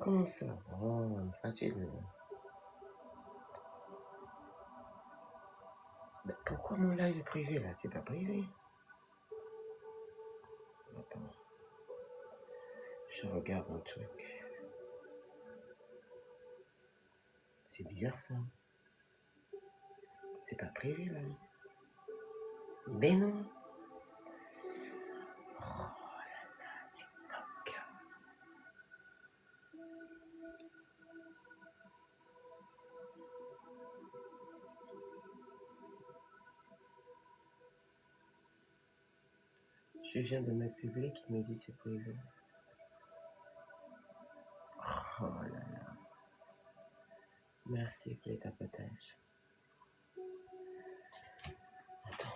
Comment ça? Oh, fatigue. Ben, pourquoi mon live est privé là? C'est pas privé. Attends. Je regarde un truc. C'est bizarre ça. C'est pas privé là. Ben non. Oh là là, TikTok. Je viens de mettre public, il me dit c'est privé. Oh là là. Merci pour les tapotages. Attends.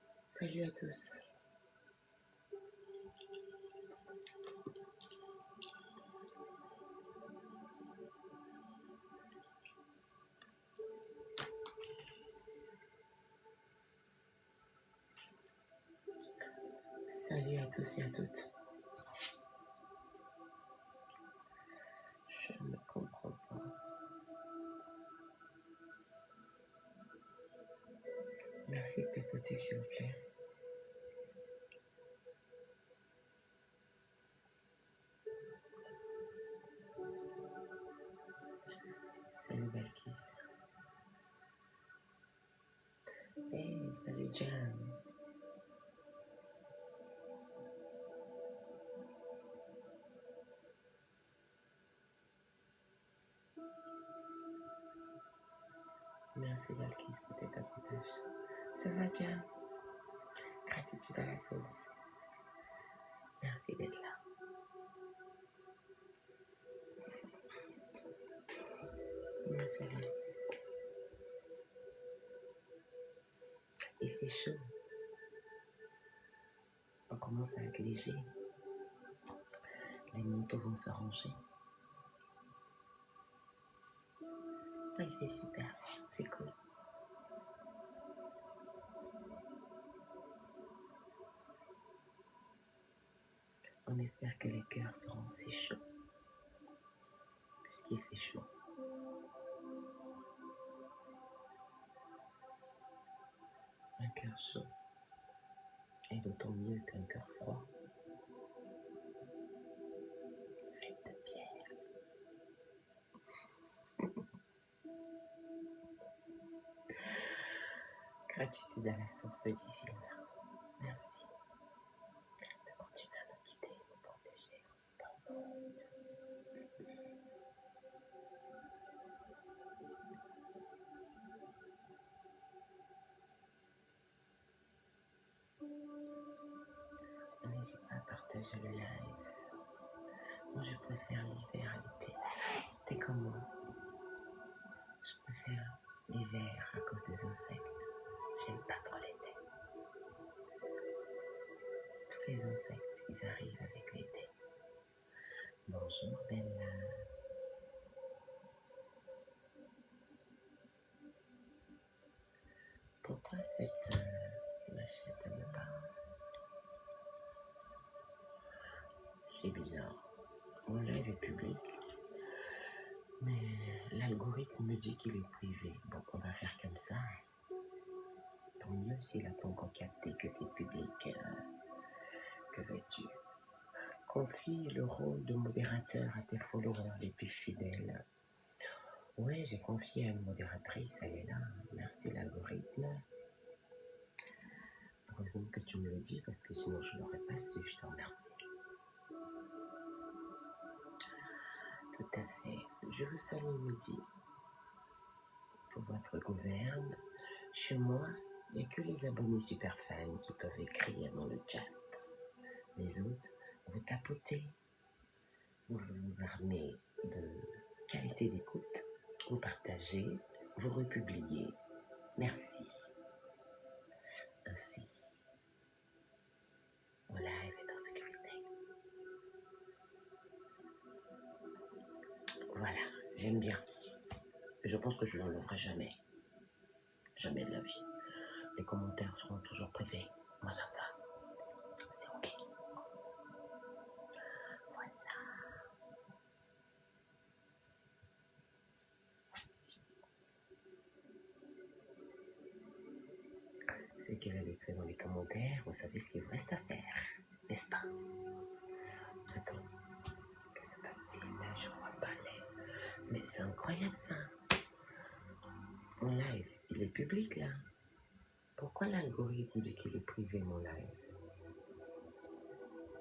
Salut à tous. Salut à tous et à toutes. Je ne comprends pas. Merci de tapoter s'il vous plaît. Salut Balkis. Hey, salut Jam. Merci Balkis pour tes tapotages. Ça va Jam? Gratitude à la sauce. Merci d'être là. Merci. Il fait chaud. On commence à être léger. Les manteaux vont se ranger. Il fait super. C'est cool. On espère que les cœurs seront aussi chauds. Puisqu'il fait chaud. Un cœur chaud est d'autant mieux qu'un cœur froid. Fait de pierre. Gratitude à la source divine. Merci de continuer à nous guider, nous protéger en ce temps. N'hésite pas à partager le live. Moi, je préfère l'hiver à l'été. T'es comme moi. Je préfère l'hiver à cause des insectes. J'aime pas trop l'été. Tous les insectes, ils arrivent avec l'été. Bonjour Bella. Pourquoi cette machette à me parle? C'est bizarre. Mon live est public, mais l'algorithme me dit qu'il est privé. Bon, on va faire comme ça. Tant mieux s'il a pas encore capté que c'est public. Que veux-tu? Confie le rôle de modérateur à tes followers les plus fidèles. Ouais, j'ai confié à une modératrice, elle est là. Merci l'algorithme. Heureusement que tu me le dis parce que sinon je ne l'aurais pas su, je te remercie. Tout à fait. Je vous salue midi pour votre gouverne. Chez moi, Il n'y a que les abonnés super fans qui peuvent écrire dans le chat. Les autres, vous tapotez, vous vous armez de qualité d'écoute, vous partagez, vous republiez. Merci. Ainsi, mon live est en sécurité. Voilà, j'aime bien. Je pense que je ne l'enlèverai jamais. Jamais de la vie. Les commentaires seront toujours privés. Moi, ça me va. C'est ok. Voilà. C'est qui va l'écrire dans les commentaires, vous savez ce qu'il vous reste à faire, n'est-ce pas? Attends, que se passe-t-il là? Je vois pas les... Mais c'est incroyable ça. Mon live, il est public là. Pourquoi l'algorithme dit qu'il est privé mon live?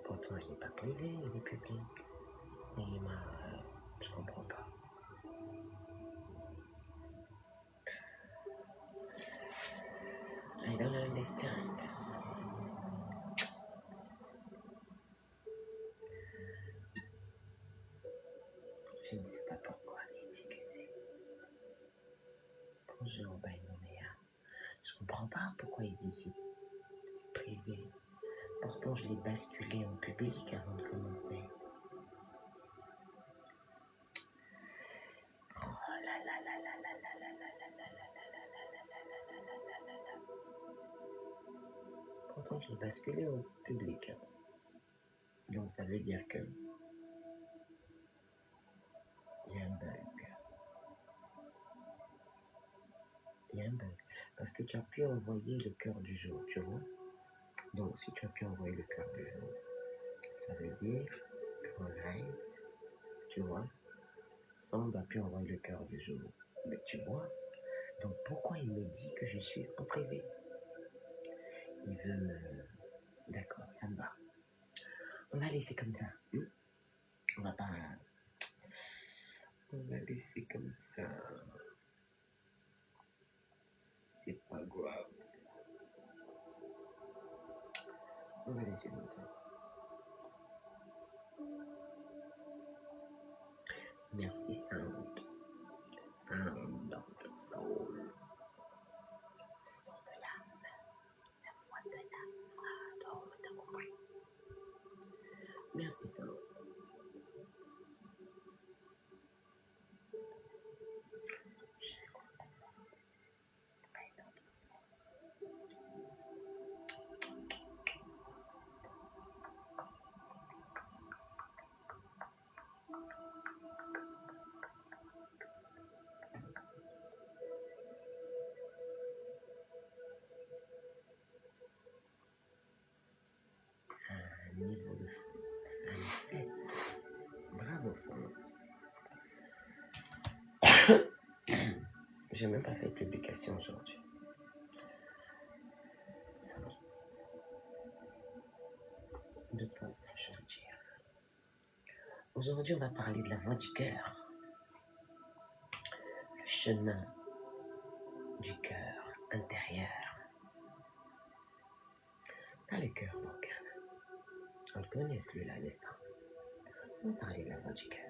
Pourtant il n'est pas privé, il est public. Mais il m'a... je comprends pas. I don't understand. Je ne sais pas pourquoi il dit que c'est... Bonjour Bainomea. Je comprends pas pourquoi il dit c'est privé. Pourtant je l'ai basculé en public avant de commencer. Pourtant, je l'ai basculé au public. Donc, ça veut dire que il y a un bug. Il y a un bug. Parce que tu as pu envoyer le cœur du jour, tu vois. Donc, si tu as pu envoyer le cœur du jour, ça veut dire qu'en live, tu vois, Sand a pu envoyer le cœur du jour. Mais tu vois, donc pourquoi il me dit que je suis en privé? Il veut me... D'accord, ça me va. On va laisser comme ça. On va pas... On va laisser comme ça. C'est pas grave. On va laisser comme ça. Merci Sound. Sound of the soul. Son de l'âme. La voix de l'âme. Ah, donc, t'as compris. Merci Sound. Un niveau de fan 7. Bravo Sound. J'ai même pas fait de publication aujourd'hui. De pause, je veux dire. Aujourd'hui, on va parler de la voix du cœur. Le chemin du cœur intérieur. Pas le cœur local. On le connaît celui-là, n'est-ce pas? On va parler de la voix du cœur.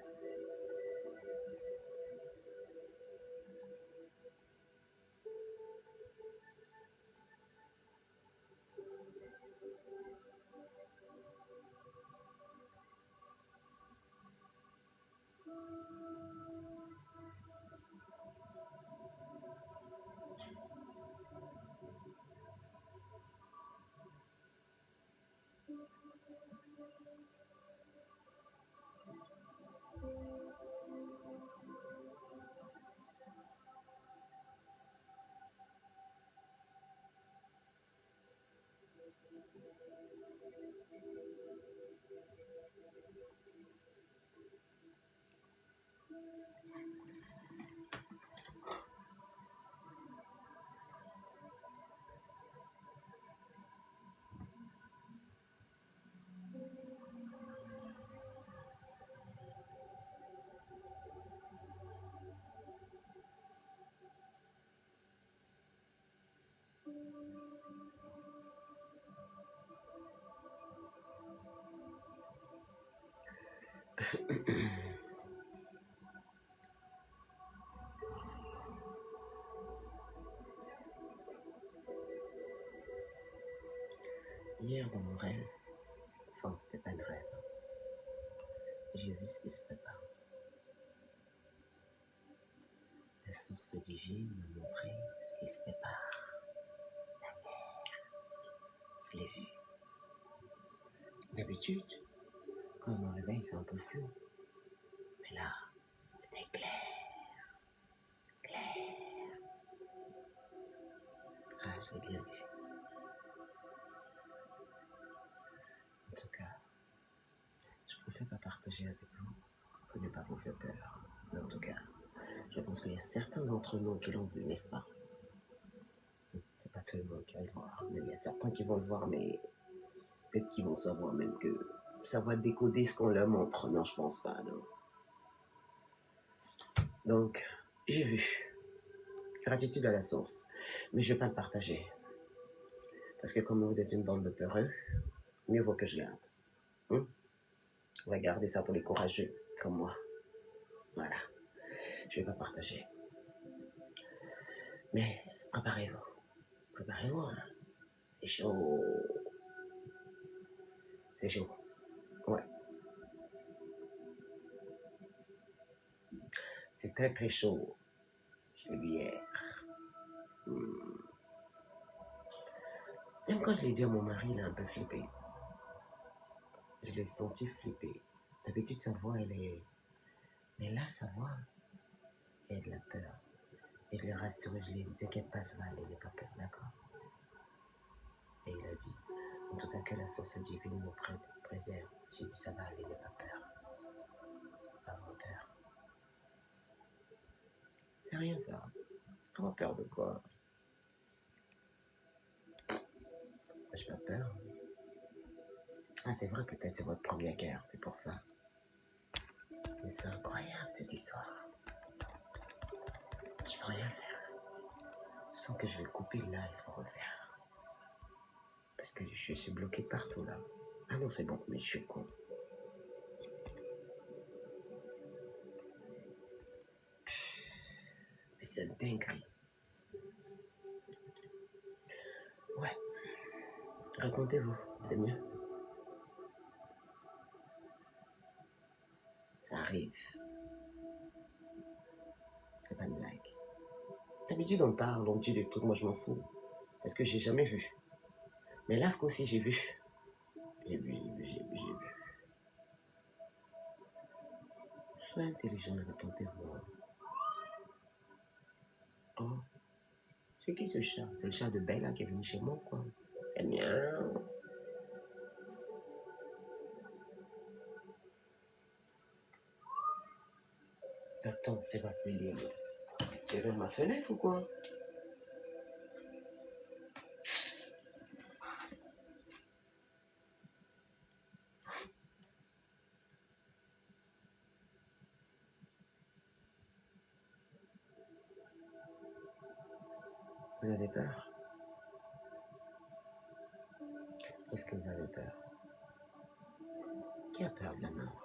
Hier, dans mon rêve, enfin, c'était pas le rêve, hein, j'ai vu ce qui se prépare. La source divine m'a montré ce qui se prépare. Je l'ai vu. D'habitude, quand je me réveille, c'est un peu flou. Mais là, c'était clair, clair. Ah, je l'ai bien vu. En tout cas, je préfère pas partager avec vous pour ne pas vous faire peur. Mais en tout cas, je pense qu'il y a certains d'entre nous qui l'ont vu, n'est-ce pas? C'est pas tout le monde qui va le voir, mais il y a certains qui vont le voir, mais peut-être qu'ils vont savoir même que ça va décoder ce qu'on leur montre. Non, je pense pas, non. Donc, j'ai vu. Gratitude à la source. Mais je vais pas le partager. Parce que comme vous êtes une bande de peureux, mieux vaut que je garde. On va garder ça pour les courageux, comme moi. Voilà. Je vais pas partager. Mais préparez-vous. Préparez-vous, hein. C'est chaud. C'est chaud. Ouais. C'est très très chaud. Je l'ai vu hier. Même quand je l'ai dit à mon mari, il a un peu flippé. Je l'ai senti flipper. D'habitude, sa voix, elle est... Mais là, sa voix, il y a de la peur. Et je l'ai rassuré, je lui ai dit, t'inquiète pas, ça va aller, n'aie pas peur, d'accord? Et il a dit, en tout cas que la source divine nous préserve. J'ai dit, ça va aller, n'aie pas peur. Pas avoir peur. C'est rien ça. Avoir peur de quoi? J'ai pas peur. Ah, c'est vrai, peut-être c'est votre première guerre, c'est pour ça. Mais c'est incroyable cette histoire. Je peux rien faire. Je sens que je vais couper le live pour refaire. Parce que je suis bloqué partout là. Ah non, c'est bon, mais je suis con. Mais c'est une dinguerie. Ouais. Racontez-vous, c'est mieux. Ça arrive. C'est pas une blague. D'habitude, on parle, on dit des trucs, moi je m'en fous. Parce que j'ai jamais vu. Mais là, ce coup-ci, j'ai vu. J'ai vu. Soyez intelligent, racontez-vous. Oh. C'est qui ce chat? C'est le chat de Bella qui est venu chez moi, quoi. Eh bien. Attends, c'est quoi ce délire? Tu vers ma fenêtre ou quoi? Vous avez peur? Est-ce que vous avez peur? Qui a peur de la mort?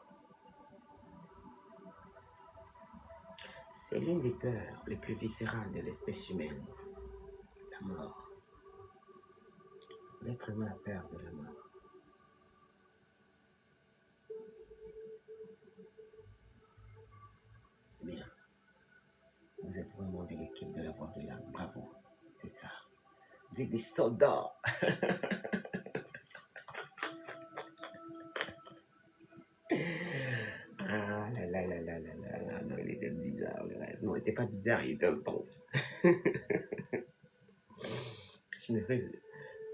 C'est l'une des peurs les plus viscérales de l'espèce humaine. La mort. L'être humain a peur de la mort. C'est bien. Vous êtes vraiment de l'équipe de la voix de l'âme. Bravo. C'est ça. Vous êtes des soldats. Ah là là là là là là là. Non, il était bizarre. Non, il était pas bizarre, il était intense. Je me fais...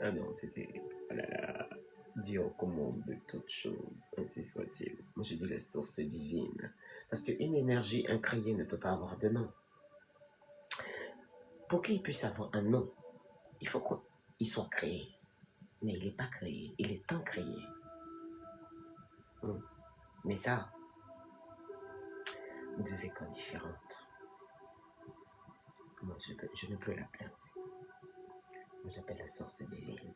Ah non, c'était... Oh là là. Dieu commande de toutes choses, ainsi soit-il. Moi, je dis la source divine. Parce qu'une énergie incréée ne peut pas avoir de nom. Pour qu'il puisse avoir un nom, il faut qu'il soit créé. Mais il n'est pas créé, il est incréé. Mais ça, deux écoles différentes. Moi, je ne peux l'appeler ainsi. Moi, j'appelle la source divine.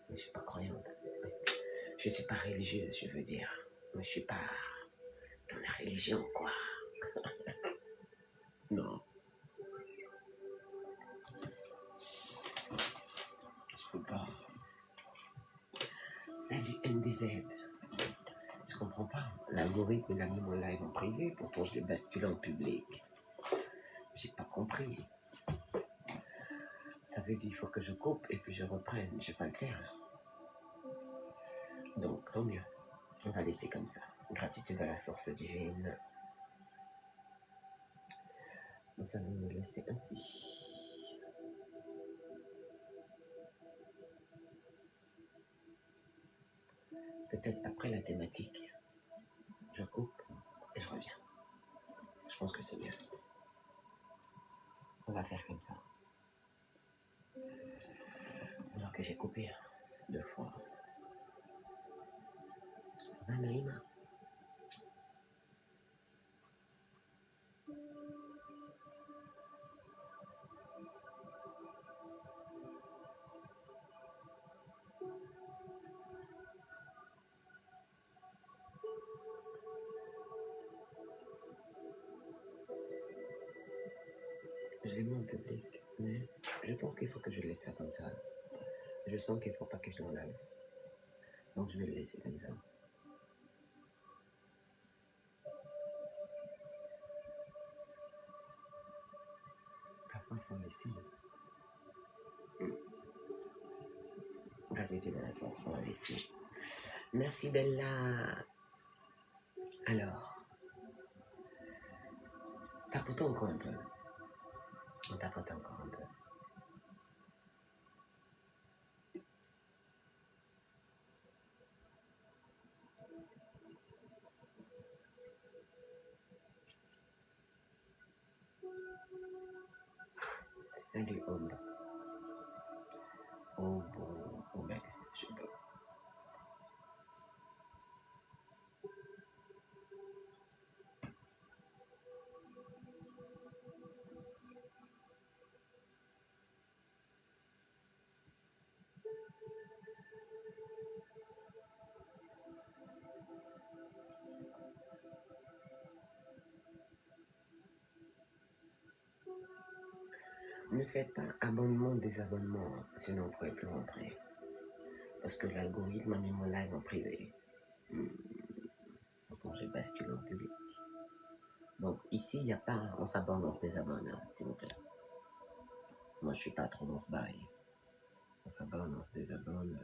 Mais je ne suis pas croyante. Je ne suis pas religieuse, je veux dire. Moi, je suis pas dans la religion, quoi. Non, je peux pas. Salut NDZ. Je comprends pas. L'algorithme, il a mis mon live en privé, pourtant je l'ai basculé en public. J'ai pas compris. Ça veut dire qu'il faut que je coupe et puis je reprenne. Je vais pas le faire, là. Donc, tant mieux. On va laisser comme ça. Gratitude à la source divine. Nous allons nous laisser ainsi. Peut-être après la thématique, je coupe et je reviens. Je pense que c'est mieux. On va faire comme ça. Alors que j'ai coupé 2 fois. Ça va, Naïma? Je l'ai mis en public, mais je pense qu'il faut que je laisse ça comme ça. Je sens qu'il ne faut pas que je l'enlève. Donc je vais le laisser comme ça. Parfois sans laisser. Gratitude à la source sans laisser. Merci Bella. Alors, tapotons encore un peu. On tapote encore un peu. Salut Aube. Aube, Obès, je sais pas. Ne faites pas abonnement, désabonnement, sinon on ne pourrait plus rentrer. Parce que l'algorithme a mis mon live en privé. Pourtant j'ai basculé en public. Donc ici, il n'y a pas on s'abonne, on se désabonne, hein, s'il vous plaît. Moi je suis pas trop dans ce bail. On s'abonne, on se désabonne.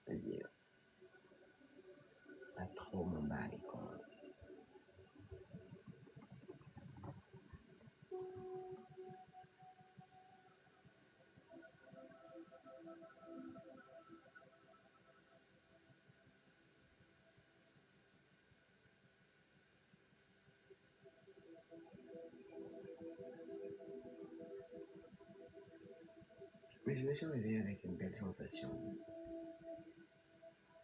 Vas-y. Pas trop mon bail, quoi. Mais je me suis réveillé avec une belle sensation.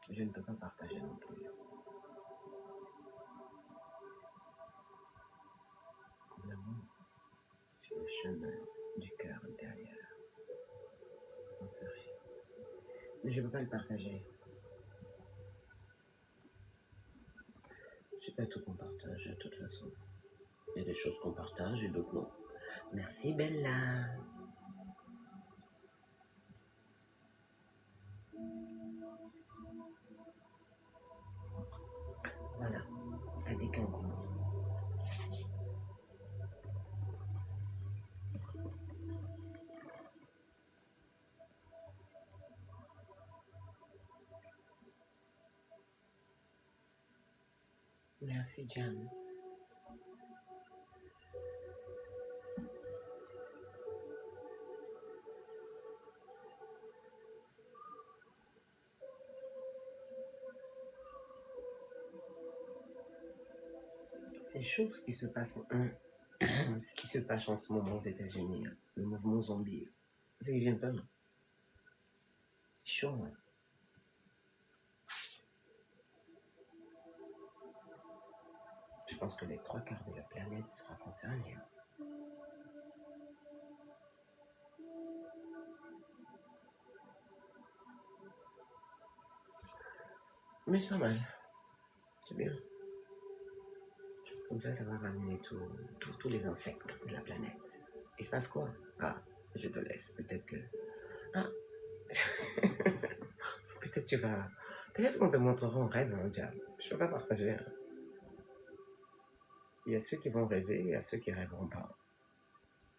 Je ne peux pas partager non plus. L'amour sur le chemin du cœur intérieur. On serait. Mais je ne peux pas le partager. C'est pas tout qu'on partage, de toute façon. Il y a des choses qu'on partage et d'autres non. Merci Bella. Voilà. À dit qu'on commence. Merci Jam. C'est chaud ce qui se passe ce qui se passe en ce moment aux États-Unis. Le mouvement zombie. Ça ne vient pas. C'est chaud. Hein. Je pense que les 3/4 de la planète sera concernée. Mais c'est pas mal. C'est bien. Comme ça va ramener tous les insectes de la planète. Il se passe quoi? Ah, je te laisse. Peut-être que... Ah. Peut-être tu vas... Peut-être qu'on te montrera en rêve, hein, diable. Je peux pas partager. Hein. Il y a ceux qui vont rêver et il y a ceux qui rêveront pas.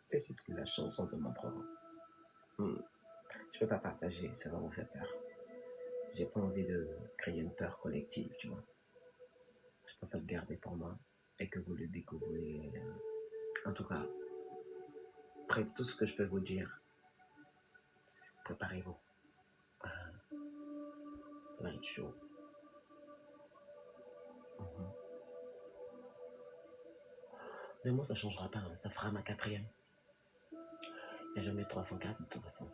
Peut-être si tu as la chance, on te montrera. Je peux pas partager, ça va vous faire peur. J'ai pas envie de créer une peur collective, tu vois. Je préfère le garder pour moi et que vous le découvrez. En tout cas, après tout ce que je peux vous dire, préparez-vous. Ça va être chaud. Mais moi, ça changera pas. Hein. Ça fera ma 4e. Il n'y a jamais 304 de toute façon.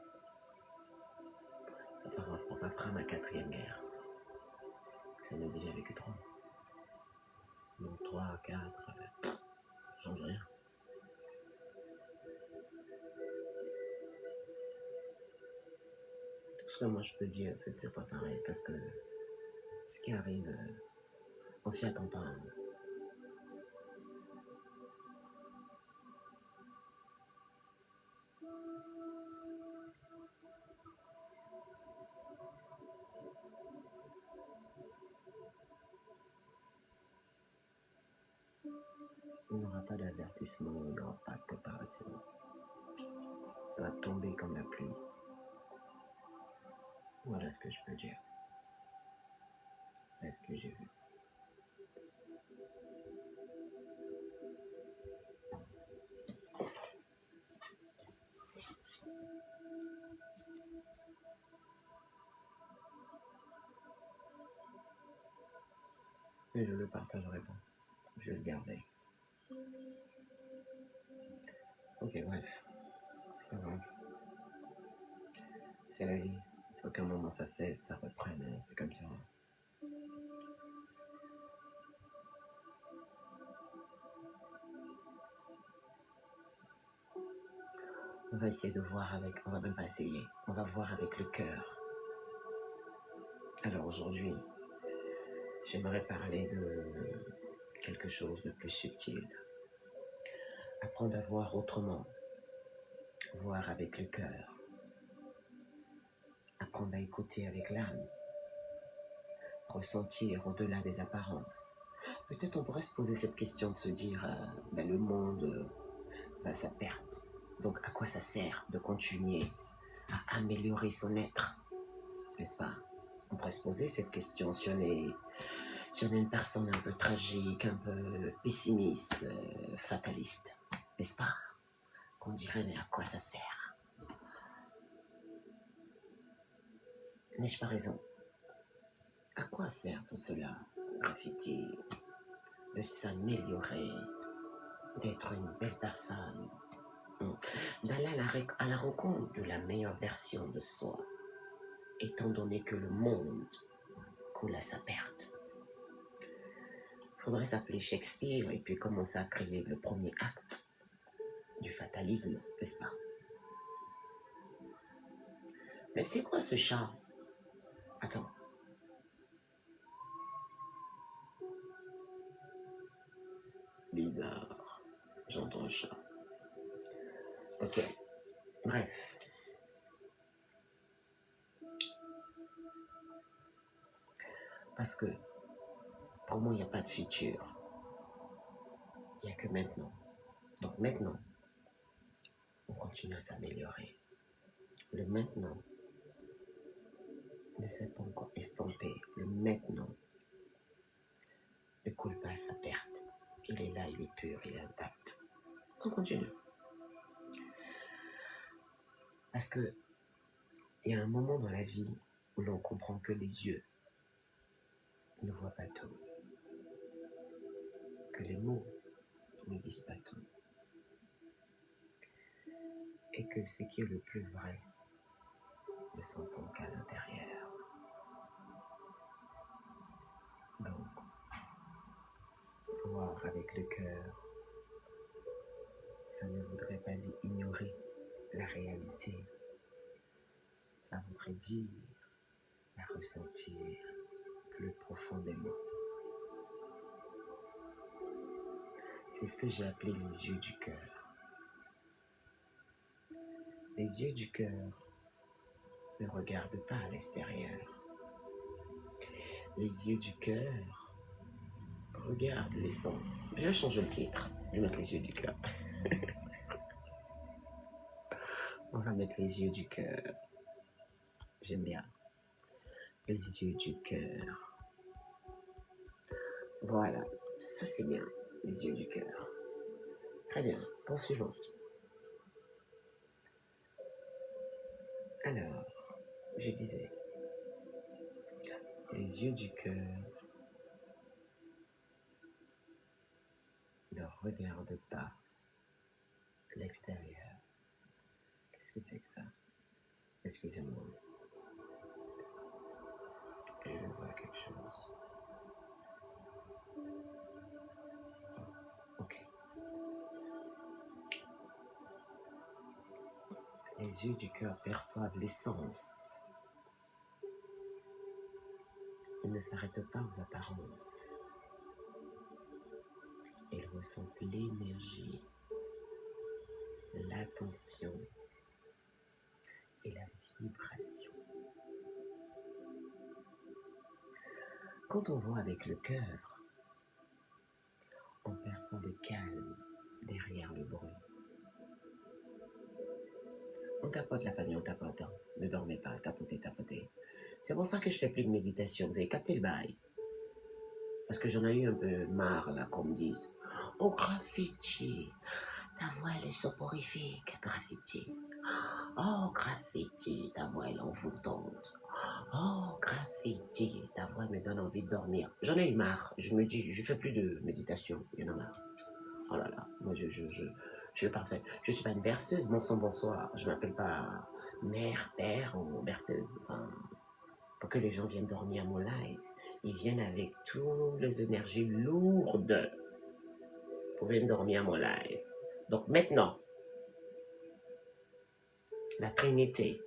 Ça fera ma 4e guerre. J'en ai déjà vécu 3. Donc 3, 4, ça change rien. Tout ce que moi je peux dire, c'est que c'est pas pareil. Parce que ce qui arrive, on s'y attend pas. Hein. Il n'y aura pas d'avertissement, il n'y aura pas de préparation. Ça va tomber comme la pluie. Voilà ce que je peux dire. Voilà ce que j'ai vu. Et je le partagerai pas. Je vais le garder. Ok, bref. C'est pas grave. C'est la vie. Il faut qu'à un moment ça cesse, ça reprenne. C'est comme ça. On va essayer de voir avec... On va même pas essayer. On va voir avec le cœur. Alors aujourd'hui, j'aimerais parler de quelque chose de plus subtil. Apprendre à voir autrement. Voir avec le cœur. Apprendre à écouter avec l'âme. Ressentir au-delà des apparences. Peut-être on pourrait se poser cette question de se dire, le monde va à sa perte. Donc à quoi ça sert de continuer à améliorer son être? N'est-ce pas? On pourrait se poser cette question si on est une personne un peu tragique, un peu pessimiste, fataliste. N'est-ce pas? Qu'on dirait, mais à quoi ça sert? N'ai-je pas raison? À quoi sert tout cela? Graffiti, de s'améliorer, d'être une belle personne, d'aller à la rencontre de la meilleure version de soi, étant donné que le monde coule à sa perte. Il faudrait s'appeler Shakespeare et puis commencer à créer le premier acte du fatalisme, n'est-ce pas? Mais c'est quoi ce chat? Attends. Bizarre. J'entends un chat. Ok. Bref. Parce que pour moi, il n'y a pas de futur. Il n'y a que maintenant. Donc maintenant, on continue à s'améliorer. Le maintenant ne s'est pas encore estampé. Le maintenant ne coule pas à sa perte. Il est là, il est pur, il est intact. On continue. Parce que il y a un moment dans la vie où l'on comprend que les yeux ne voient pas tout. Que les mots ne disent pas tout. Et que ce qui est le plus vrai ne s'entend qu'à l'intérieur. Donc, voir avec le cœur, ça ne voudrait pas dire ignorer la réalité. Ça voudrait dire la ressentir plus profondément. C'est ce que j'ai appelé les yeux du cœur. Les yeux du cœur ne regardent pas à l'extérieur. Les yeux du cœur regardent l'essence. Je vais changer le titre. Je vais mettre les yeux du cœur. On va mettre les yeux du cœur. J'aime bien. Les yeux du cœur. Voilà. Ça, c'est bien. Les yeux du cœur. Très bien. Poursuivons. Alors, je disais, les yeux du cœur ne regardent pas l'extérieur. Qu'est-ce que c'est que ça? Excusez-moi. Je vois quelque chose. Oh, ok. Les yeux du cœur perçoivent l'essence. Ils ne s'arrêtent pas aux apparences. Ils ressentent l'énergie, l'attention et la vibration. Quand on voit avec le cœur, on perçoit le calme derrière le bruit. On tapote la famille, on tapote. Hein. Ne dormez pas, tapotez, tapotez. C'est pour ça que je fais plus de méditation. Vous avez capté le bail? Parce que j'en ai eu un peu marre, là, qu'on me dise « Oh, graffiti, ta voix, elle est soporifique, graffiti. Oh, graffiti, ta voix, elle est envoûtante. Oh, graffiti, ta voix me donne envie de dormir. » J'en ai eu marre. Je me dis, je fais plus de méditation. Il y en a marre. Oh là là, moi, je suis parfait. Je suis pas une berceuse, bonsoir. Je m'appelle pas mère, père ou berceuse. Enfin, pour que les gens viennent dormir à mon live, ils viennent avec toutes les énergies lourdes. Vous pouvez me dormir à mon live. Donc maintenant, la Trinité.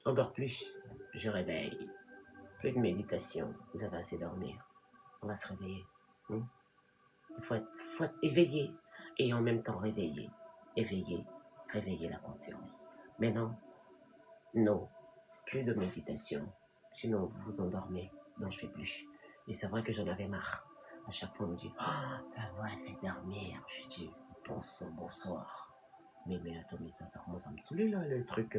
Encore plus, je réveille. Plus de méditation. Vous avez assez dormir. On va se réveiller. Il faut être éveillé et en même temps réveillé. Réveiller la conscience. Mais non, plus de méditation. Sinon, vous vous endormez. Non, je fais plus. Et c'est vrai que j'en avais marre. À chaque fois, on me dit, oh, ta voix fait dormir. Je dis, bonsoir. Mais attends, mais ça commence à me saouler, là, le truc.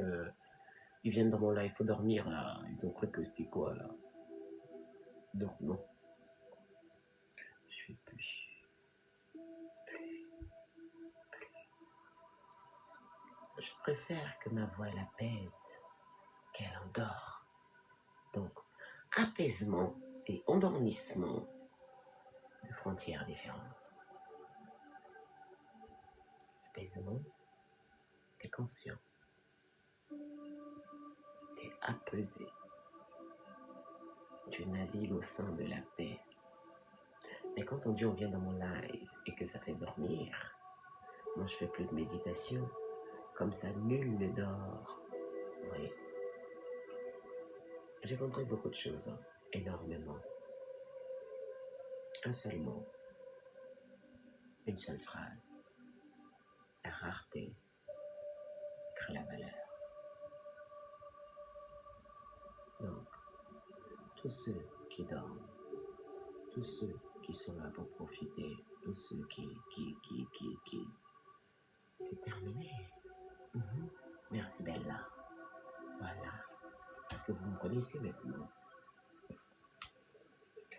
Ils viennent dans mon live, il faut dormir, là. Ils ont cru que c'était quoi, là. Donc, non. Je fais plus. Je préfère que ma voix l'apaise qu'elle endort. Donc, apaisement et endormissement, de frontières différentes. Apaisement, t'es conscient, t'es apaisé, tu navigues au sein de la paix. Mais quand on dit on vient dans mon live et que ça fait dormir, moi je fais plus de méditation, comme ça nul ne dort. Vous voyez, j'ai compris beaucoup de choses, hein, énormément. Un seul mot, une seule phrase. La rareté crée la valeur. Donc, tous ceux qui dorment, tous ceux qui sont là pour profiter, tous ceux qui, c'est terminé. Merci Bella. Voilà. Parce que vous me connaissez maintenant.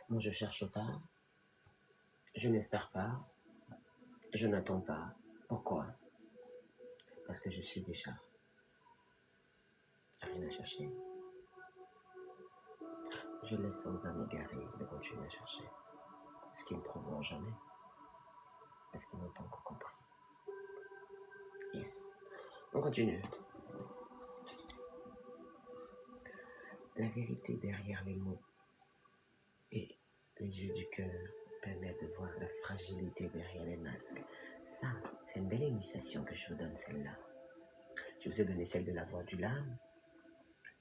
Moi, je cherche pas. Je n'espère pas. Je n'attends pas. Pourquoi? Parce que je suis déjà. Il n'y a rien à chercher. Je laisse aux âmes égarées de continuer à chercher. Parce qu'ils ne trouveront jamais. Parce qu'ils n'ont pas encore compris. Yes. On continue. La vérité derrière les mots et les yeux du cœur permettent de voir la fragilité derrière les masques. Ça, c'est une belle initiation que je vous donne, celle-là. Je vous ai donné celle de la voix du l'âme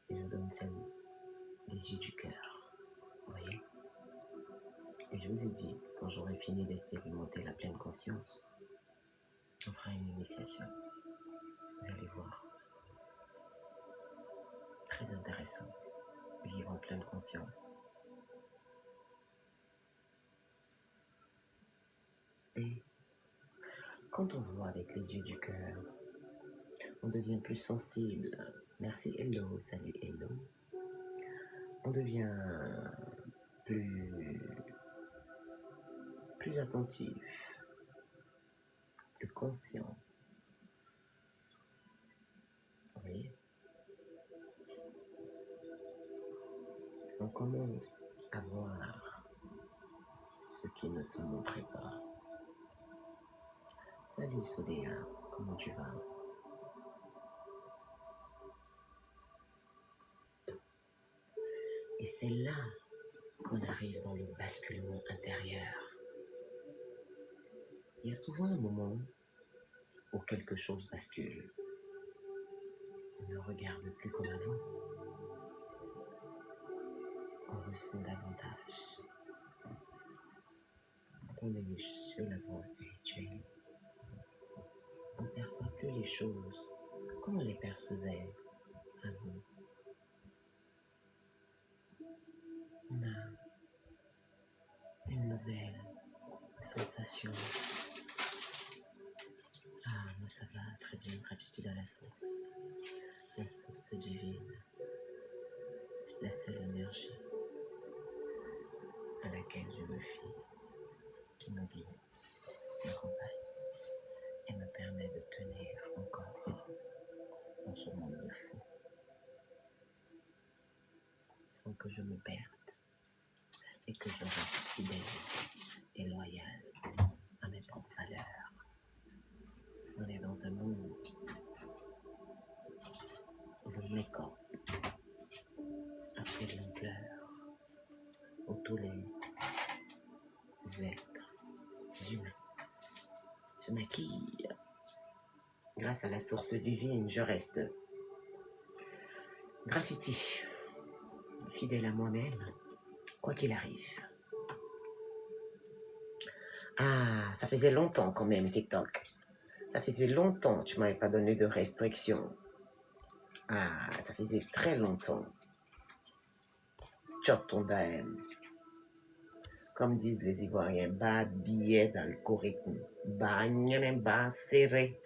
et je vous donne celle des yeux du cœur. Vous voyez? Et je vous ai dit, quand j'aurai fini d'expérimenter la pleine conscience, on fera une initiation. Vous allez voir. Très intéressant. Vivre en pleine conscience. Et quand on voit avec les yeux du cœur, on devient plus sensible. Merci, hello, salut, hello. On devient plus attentif, plus conscient. Vous voyez? On commence à voir ce qui ne se montrait pas. Salut Soléa, comment tu vas? Et c'est là qu'on arrive dans le basculement intérieur. Il y a souvent un moment où quelque chose bascule. On ne regarde plus comme avant. On ressent davantage. Quand on est sur la voie spirituelle, on ne perçoit plus les choses comme on les percevait avant. On a une nouvelle sensation. Ah, moi ça va très bien, gratitude à la source divine, la seule énergie à laquelle je me fie, qui me guide, m'accompagne et me permet de tenir encore dans ce monde de fou, sans que je me perde et que je reste fidèle et loyal à mes propres valeurs. On est dans un monde où le make-up a pris de l'ampleur, où tous les êtres humains se maquillent. Grâce à la source divine, je reste graffiti, fidèle à moi-même, quoi qu'il arrive. Ah, ça faisait longtemps quand même, TikTok. Ça faisait longtemps, tu m'avais pas donné de restrictions. Ah, ça faisait très longtemps. Choc ton dame. Comme disent les Ivoiriens, bas billet d'algorithme. Bas serré.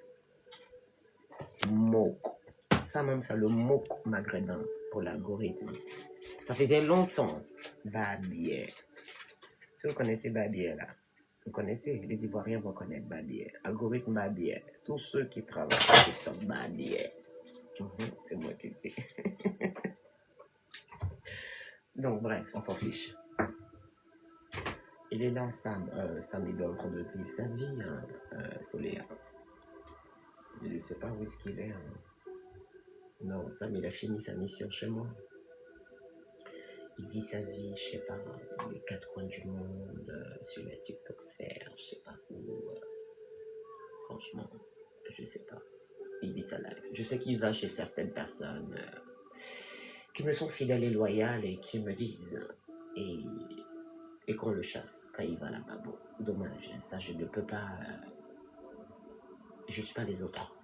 Moko. Ça même, ça le moko maghrébin pour l'algorithme. Ça faisait longtemps. Bas billet. Si vous connaissez bas billet là, vous connaissez, les Ivoiriens vont connaître bas billet. Algorithme bas billet. Tous ceux qui travaillent sur TikTok bas billet. C'est moi qui dis. Donc bref, on s'en fiche. Il est là, Sam est en train de vivre sa vie, Soléa. Je ne sais pas où est-ce qu'il est. Non, Sam, il a fini sa mission chez moi. Il vit sa vie, je sais pas, dans les quatre coins du monde, sur la TikTok sphère, je sais pas où. Franchement, je sais pas. Il vit sa life. Je sais qu'il va chez certaines personnes qui me sont fidèles et loyales et qui me disent et qu'on le chasse quand il va là-bas. Bon, dommage, ça je ne peux pas. Je suis pas les autres.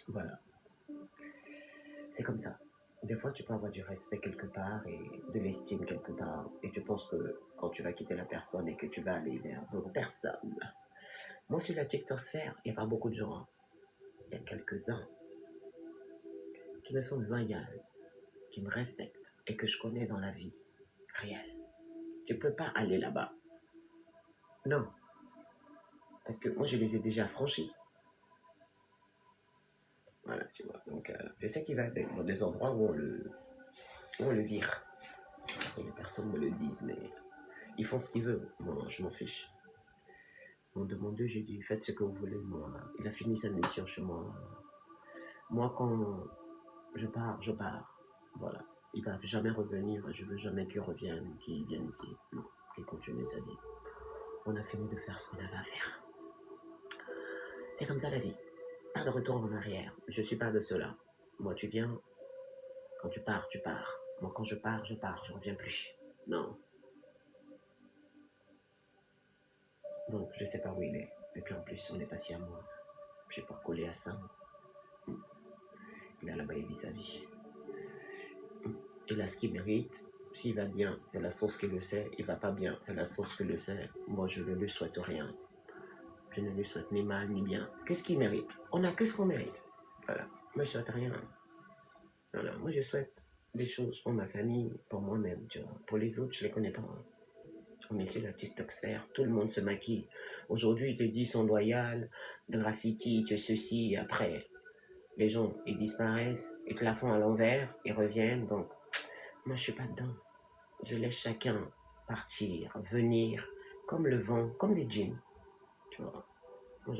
Voilà. C'est comme ça. Des fois, tu peux avoir du respect quelque part et de l'estime quelque part. Et tu penses que quand tu vas quitter la personne et que tu vas aller vers d'autres personnes. Moi, sur la TikTok sphère, il n'y a pas beaucoup de gens. Hein. Il y a quelques-uns qui me sont loyaux, qui me respectent et que je connais dans la vie réelle. Tu ne peux pas aller là-bas. Non. Parce que moi, je les ai déjà franchis. Voilà, tu vois. Donc, je sais qu'il va dans des endroits où on le vire. Et les personnes me le disent, mais ils font ce qu'ils veulent. Moi, je m'en fiche. Mon demandeur, j'ai dit, faites ce que vous voulez, moi. Il a fini sa mission chez moi. Moi, quand je pars, je pars. Voilà. Il va jamais revenir. Je veux jamais qu'il revienne, qu'il vienne ici. Non, qu'il continue sa vie. On a fini de faire ce qu'on avait à faire. C'est comme ça la vie. Pas de retour en arrière. Je suis pas de cela. Moi, tu viens. Quand tu pars, tu pars. Moi, quand je pars, je pars. Je reviens plus. Non. Donc, je ne sais pas où il est. Et puis en plus, on n'est pas si à moi. Je n'ai pas collé à ça. Il a là-bas, il vit sa vie. Il a ce qu'il mérite. S'il va bien, c'est la source qui le sait. Il va pas bien, c'est la source qui le sait. Moi, je ne lui souhaite rien. Je ne lui souhaite ni mal, ni bien. Qu'est-ce qu'il mérite? On n'a que ce qu'on mérite. Voilà. Moi, je ne souhaite rien. Voilà. Moi, je souhaite des choses pour ma famille, pour moi-même, tu vois. Pour les autres, je ne les connais pas. On est sur la TikTok sphère, tout le monde se maquille. Aujourd'hui, ils te disent sont loyaux, de graffiti, tu ceci, après, les gens, ils disparaissent, ils te la font à l'envers, ils reviennent, donc, moi, je suis pas dedans. Je laisse chacun partir, venir, comme le vent, comme des djinns, tu vois. Moi,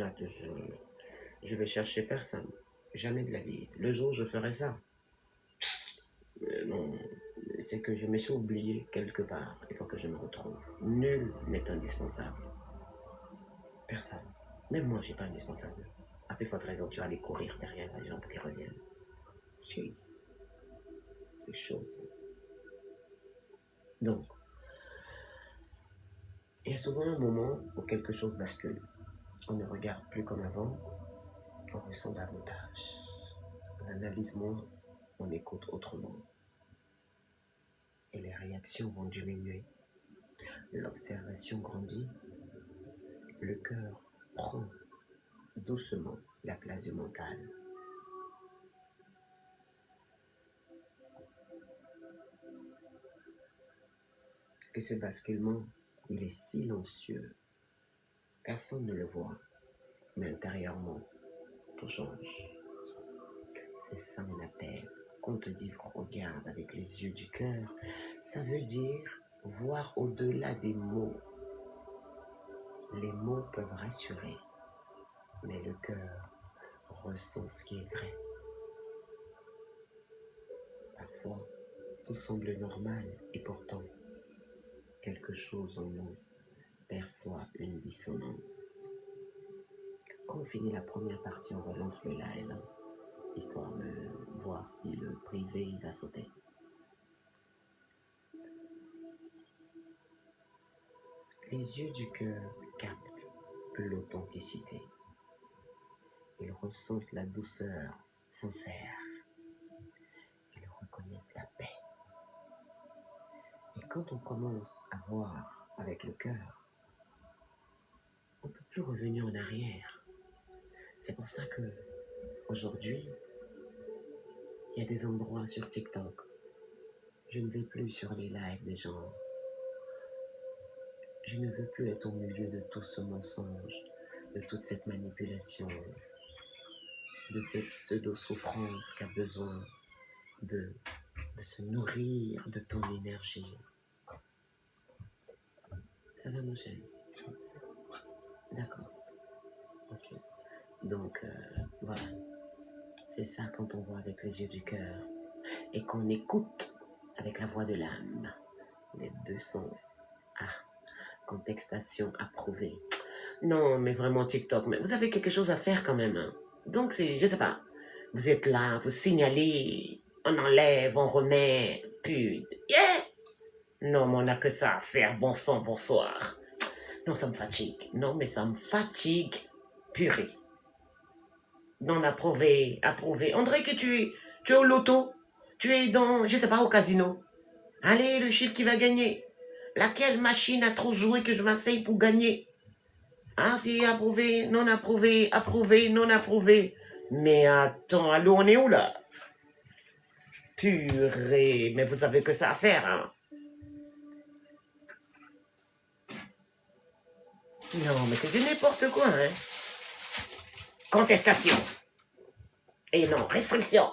je vais chercher personne, jamais de la vie. Le jour où je ferai ça, non, c'est que je me suis oublié quelque part. Il faut que je me retrouve. Nul n'est indispensable. Personne. Même moi, je suis pas indispensable. À plus forte raison, tu vas aller courir derrière les gens pour qu'ils reviennent. C'est chaud, ça. Donc, il y a souvent un moment où quelque chose bascule. On ne regarde plus comme avant, on ressent davantage. On analyse moins, on écoute autrement. Et les réactions vont diminuer. L'observation grandit. Le cœur prend doucement la place du mental. Et ce basculement, il est silencieux. Personne ne le voit, mais intérieurement, tout change. C'est ça mon appel. Quand on te dit regarde avec les yeux du cœur, ça veut dire voir au-delà des mots. Les mots peuvent rassurer, mais le cœur ressent ce qui est vrai. Parfois, tout semble normal et pourtant, quelque chose en nous perçoit une dissonance. Quand on finit la première partie, on relance le live, histoire de voir si le privé il va sauter. Les yeux du cœur captent l'authenticité. Ils ressentent la douceur sincère. Ils reconnaissent la paix. Et quand on commence à voir avec le cœur, on ne peut plus revenir en arrière. C'est pour ça que aujourd'hui, il y a des endroits sur TikTok. Je ne vais plus sur les lives des gens. Je ne veux plus être au milieu de tout ce mensonge, de toute cette manipulation, de cette pseudo-souffrance qu'a besoin de se nourrir de ton énergie. Ça va, mon cher? D'accord. Ok. Donc, voilà. C'est ça quand on voit avec les yeux du cœur et qu'on écoute avec la voix de l'âme. Les deux sens. Ah, contextation approuvée. Non, mais vraiment TikTok, mais vous avez quelque chose à faire quand même. Hein. Donc, c'est, je sais pas, vous êtes là, vous signalez, on enlève, on remet, puis, yeah! Non, mais on n'a que ça à faire, bon sang, bonsoir. Non, ça me fatigue. Non, mais ça me fatigue, purée. Non, approuvé. On dirait que tu es au loto, tu es dans, je sais pas, au casino. Allez, le chiffre qui va gagner. Laquelle machine a trop joué que je m'asseye pour gagner? Ah, c'est approuvé, non approuvé, non approuvé. Mais attends, allô, on est où là? Purée, mais vous avez que ça à faire, hein? Non, mais c'est du n'importe quoi, hein? Contestation. Et non, restriction.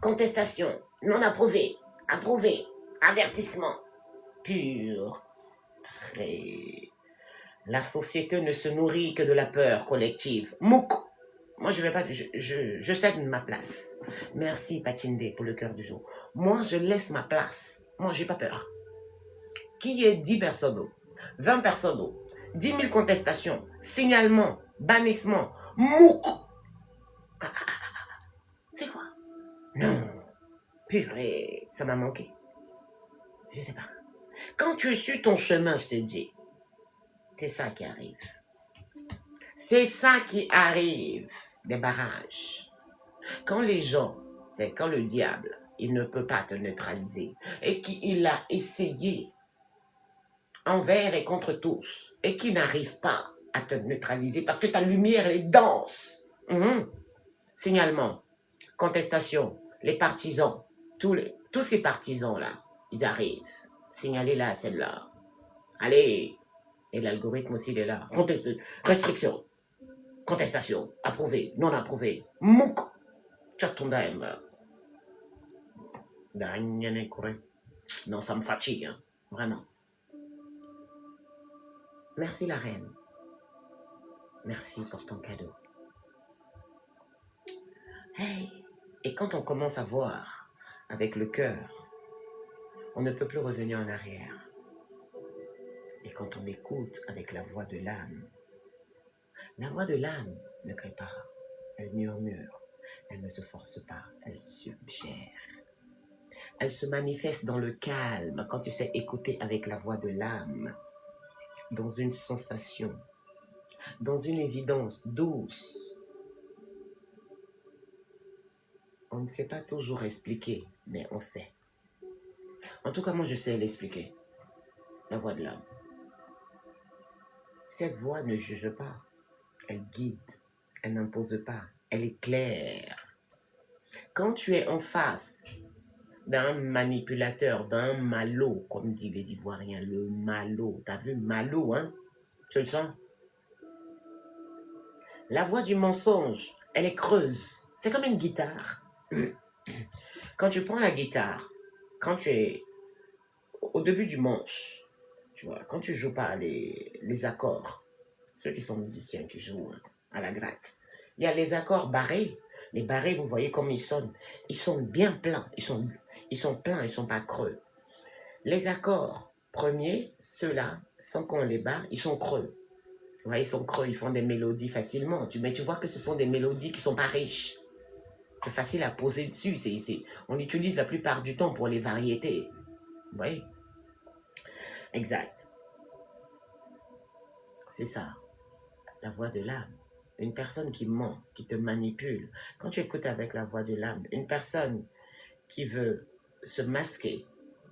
Contestation. Non approuvé. Approuvé. Avertissement. Purée. La société ne se nourrit que de la peur collective. Mouk. Moi, je vais pas, je cède ma place. Merci, Patinde, pour le cœur du jour. Moi, je laisse ma place. Moi, j'ai pas peur. Qui est 10 personnes, 20 personnes, 10 000 contestations, signalement, bannissement, mouk. C'est quoi? Non. Purée, ça m'a manqué. Je sais pas. Quand tu es sur ton chemin, je te dis, c'est ça qui arrive. C'est ça qui arrive, des barrages. Quand les gens, c'est quand le diable, il ne peut pas te neutraliser et qu'il a essayé envers et contre tous et qui n'arrive pas à te neutraliser parce que ta lumière elle est dense. Signalement, contestation, les partisans, tous ces partisans-là, ils arrivent. Signalez-la à celle-là. Allez. Et l'algorithme aussi, il est là. Restriction, contestation, approuvé, non approuvé. Mouk. Chatundem. Non, ça me fatigue, hein. Vraiment. Merci la reine. Merci pour ton cadeau. Hey. Et quand on commence à voir avec le cœur, on ne peut plus revenir en arrière. Et quand on écoute avec la voix de l'âme ne crie pas, elle murmure, elle ne se force pas, elle suggère. Elle se manifeste dans le calme quand tu sais écouter avec la voix de l'âme, dans une sensation, dans une évidence douce. On ne sait pas toujours expliquer, mais on sait. En tout cas, moi, je sais l'expliquer. La voix de l'âme. Cette voix ne juge pas. Elle guide. Elle n'impose pas. Elle éclaire. Quand tu es en face d'un manipulateur, d'un malo, comme disent les Ivoiriens, le malo. T'as vu malo, hein? Tu le sens? La voix du mensonge, elle est creuse. C'est comme une guitare. Quand tu prends la guitare, quand tu es au début du manche, tu vois, quand tu joues pas les accords, ceux qui sont musiciens qui jouent à la gratte, il y a les accords barrés. Les barrés, vous voyez comme ils sonnent. Ils sont bien pleins. Ils sont pleins, ils sont pas creux. Les accords premiers, ceux-là, sans qu'on les barre, ils sont creux. Ouais, ils sont creux, ils font des mélodies facilement. Mais tu vois que ce sont des mélodies qui sont pas riches. C'est facile à poser dessus. On l'utilise la plupart du temps pour les variétés. Oui, exact. C'est ça, la voix de l'âme. Une personne qui ment, qui te manipule. Quand tu écoutes avec la voix de l'âme, une personne qui veut se masquer,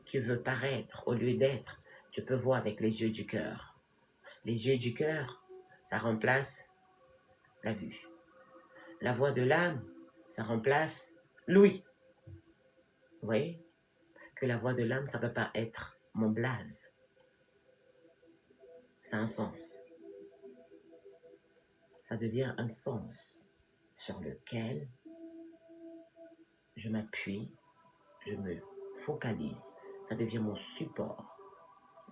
qui veut paraître au lieu d'être, tu peux voir avec les yeux du cœur. Les yeux du cœur, ça remplace la vue. La voix de l'âme, ça remplace l'ouïe. Vous voyez que la voix de l'âme, ça ne peut pas être mon blaze. Ça a un sens. Ça devient un sens sur lequel je m'appuie, je me focalise. Ça devient mon support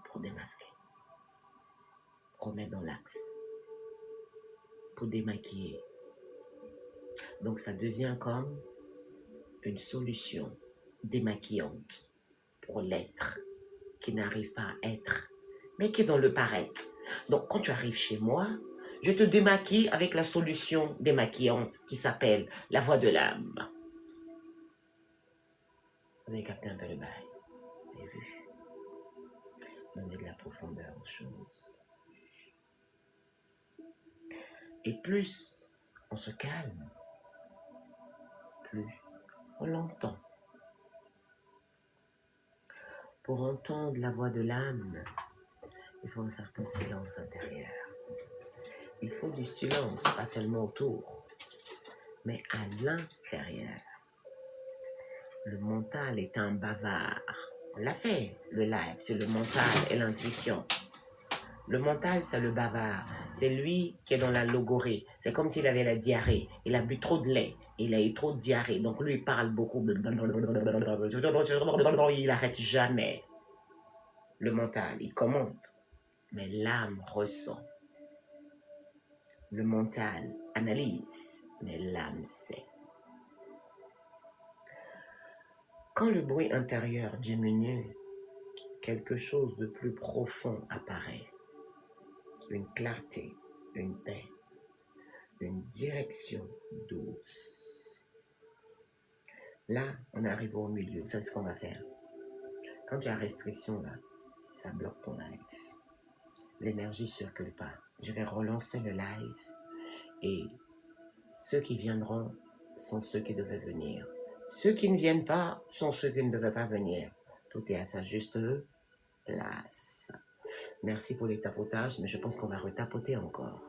pour démasquer, remettre dans l'axe, pour démaquiller. Donc ça devient comme une solution démaquillante pour l'être qui n'arrive pas à être, mais qui est dans le paraître. Donc quand tu arrives chez moi, je te démaquille avec la solution démaquillante qui s'appelle la voix de l'âme. Vous avez capté un peu le bail. Vous avez vu? Donner de la profondeur aux choses. Et plus on se calme, plus on l'entend. Pour entendre la voix de l'âme, il faut un certain silence intérieur. Il faut du silence, pas seulement autour, mais à l'intérieur. Le mental est un bavard. On l'a fait, le live, sur le mental et l'intuition. Le mental, c'est le bavard. C'est lui qui est dans la logorée. C'est comme s'il avait la diarrhée. Il a bu trop de lait. Il a eu trop de diarrhée. Donc lui, il parle beaucoup. Il n'arrête jamais. Le mental, il commente. Mais l'âme ressent. Le mental analyse. Mais l'âme sait. Quand le bruit intérieur diminue, quelque chose de plus profond apparaît. Une clarté, une paix, une direction douce. Là, on arrive au milieu. Vous savez ce qu'on va faire? Quand tu as restriction là, ça bloque ton live. L'énergie ne circule pas. Je vais relancer le live et ceux qui viendront sont ceux qui devaient venir. Ceux qui ne viennent pas sont ceux qui ne devaient pas venir. Tout est à sa juste place. Merci pour les tapotages, mais je pense qu'on va retapoter encore.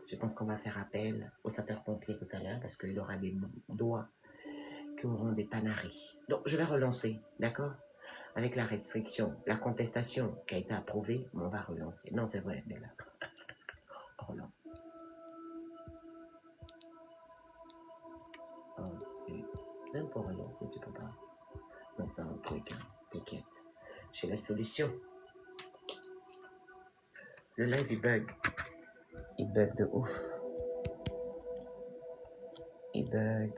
Je pense qu'on va faire appel au sapeur-pompier tout à l'heure parce qu'il aura des doigts qui auront des panaris. Donc, je vais relancer, d'accord? Avec la restriction, la contestation qui a été approuvée, on va relancer. Non, c'est vrai, mais là, on relance. Ensuite, même pour relancer, tu peux pas. Non, c'est un truc, hein. T'inquiète. J'ai la solution. Le live, il bug. Il bug de ouf. Il bug.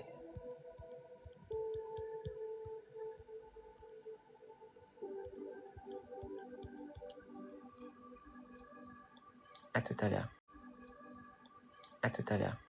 À tout à l'heure. À tout à l'heure.